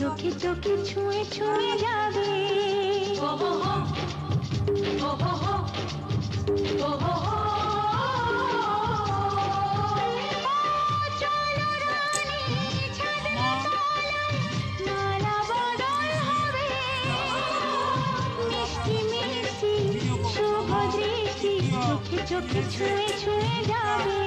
চোখে চোখে ছুঁয়ে ছুঁয়ে যাবে। ও হো হো, ও হো হো, ও হো হো। চলো রানী ছাদের তলায়, মালা বদল হবে। মিষ্টি মিষ্টি শুভ দৃষ্টি চোখে চোখে ছুঁয়ে ছুঁয়ে যাবে।